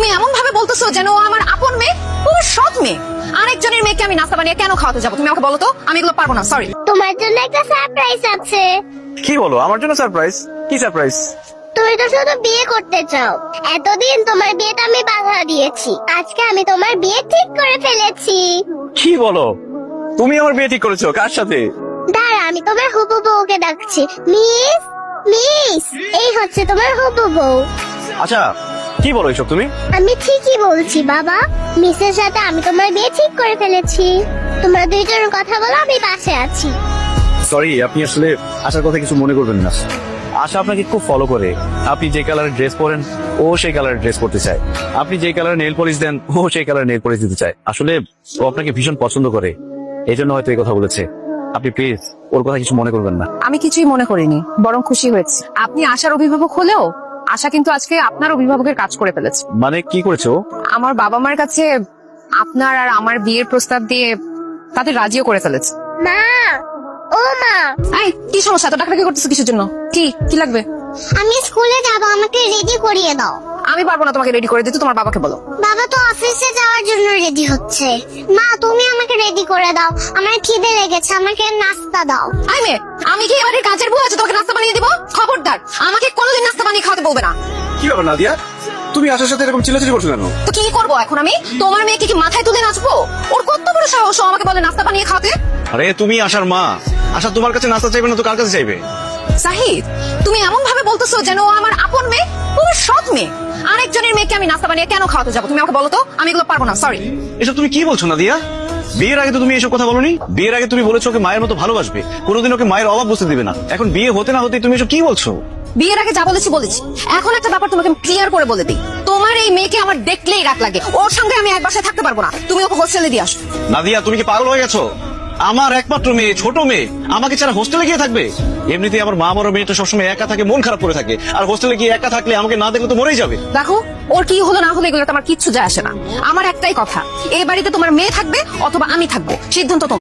তুমি এমন ভাবে বলতেছো যেন ও আমার আপন মেয়ে, ও আমার সৎ মেয়ে। আরেকজনের মেয়েকে আমি নাস্তা বানিয়ে কেন খাওয়াতে যাবো? তুমি আমাকে বলো তো, আমি এগুলো পারবো না, সরি। তোমার জন্য একটা সারপ্রাইজ আছে। কি বলো? আমার জন্য সারপ্রাইজ? কি সারপ্রাইজ? তুমি তো শুধু বিয়ে করতে চাও, এতদিন তোমার বিয়েটা আমি বাধা দিয়েছি, আজকে আমি তোমার বিয়ে ঠিক করে ফেলেছি। কি বলো? তুমি আমার বিয়ে ঠিক করেছো? কার সাথে? দাঁড়া, আমি তোমার হবু বউকে ডাকছি। মিস, মিস, এই হচ্ছে তোমার হবু বউ। আচ্ছা, কি বলো এসব তুমি? আমি ঠিকই বলছি বাবা, মিসের সাথে আমি তোমার বিয়ে ঠিক করে ফেলেছি। তোমরা দুইজন কথা বলো, আমি পাশে আছি। সরি, আপনি আসলে আশার কথা কিছু মনে করবেন না। আশা আপনাকে খুব ফলো করে। আপনি যে কালারের ড্রেস পরেন ও সেই কালারের ড্রেস পরতে চায়। আপনি যে কালারের নেল পলিশ দেন ও সেই কালারের নেল পলিশ দিতে চায়। আসলে ও আপনাকে ভীষণ পছন্দ করে, এই জন্য হয়তো এই কথা বলেছে। আপনি প্লিজ ওর কথা কিছু মনে করবেন না। আমি কিছুই মনে করিনি, বরং খুশি হয়েছি। আপনি আশার অভিভাবক হলেও আশা কিন্তু আজকে আপনার অভিভাবকের কাজ করে ফেলেছে। মানে কি করেছো? আমার বাবা মার কাছে আপনার আর আমার বিয়ের প্রস্তাব দিয়ে তাদের রাজিও করে ফেলেছে। মা, ও মা, এই কি সমস্যা? এত ডাকাডাকি করতেছো কিসের জন্য? কি কি লাগবে? আমি স্কুলে যাব, আমাকে রেডি করিয়ে দাও। আমি পারবো না তোমাকে রেডি করে দিতে, তোমার বাবাকে বলো। বাবা তো অফিসে যাওয়ার জন্য রেডি হচ্ছে। মা, তুমি আমাকে রেডি করে দাও, আমার খিদে লেগেছে, আমাকে নাস্তা দাও। আই মেয়ে, আমি কি এবারে কাজের বউ আছে তোমাকে নাস্তা বানিয়ে দিব? খবরদার, আমাকে কোনোদিন নাস্তা বানিয়ে খাওয়াতে বলবে না। কি ব্যাপার নাদিয়া, তুমি আশার সাথে এরকম চিল্লাচিল্লি করছো কেন? তো কি করবো এখন আমি? তোমার মেয়েকে কি মাথায় তুলে নাচবো? ওর কত বড় সাহস ও আমাকে বলে নাস্তা বানিয়ে খাওয়াতে। আরে তুমি আশার মা, আশা তোমার কাছে নাস্তা চাইবে না তো কার কাছে চাইবে? সাহিদ, তুমি এমন ভাবে বলতেছো যেন ও আমার আপন মেয়ে, ও আমার সৎ মেয়ে। আরেকজনের মেয়েকে আমি নাস্তা বানিয়ে কেন খাওয়াতে যাবো? তুমি আমাকে বলো তো, আমি এগুলো পারবো না, সরি। এসব তুমি কি বলছো নাদিয়া? বিয়ের আগে তো তুমি এসব কথা বলোনি। বিয়ের আগে তুমি বলেছো ওকে মায়ের মতো ভালোবাসবে, কোনোদিন ওকে মায়ের অভাব বুঝতে দিবে না। এখন বিয়ে হতে না হতে তুমি এসব কি বলছো? বিয়ের আগে যা বলেছি বলেছি। এখন একটা ব্যাপার তোমাকে ক্লিয়ার করে বলে দিই, তোমার এই মেয়েকে আমার দেখলেই রাগ লাগে। ওর সঙ্গে আমি এক বাসায় থাকতে পারবো না, তুমি ওকে হোস্টেলে দিয়ে আসো। নাদিয়া, তুমি কি পাগল হয়ে গেছো? আমার একমাত্র মেয়ে, ছোট মেয়ে, আমাকে ছাড়া হোস্টেলে গিয়ে থাকবে? এমনিতেই আমার মা বড় মেয়েটা সবসময় একা থাকে, মন খারাপ করে থাকে, আর হোস্টেলে গিয়ে একা থাকলে আমাকে না দেখলে তো মরেই যাবে। দেখো, ওর কি হলো না হলো এগুলো আমার কিচ্ছু যায় আসে না। আমার একটাই কথা, এই বাড়িতে তোমার মেয়ে থাকবে অথবা আমি থাকবো, সিদ্ধান্ত তোমার।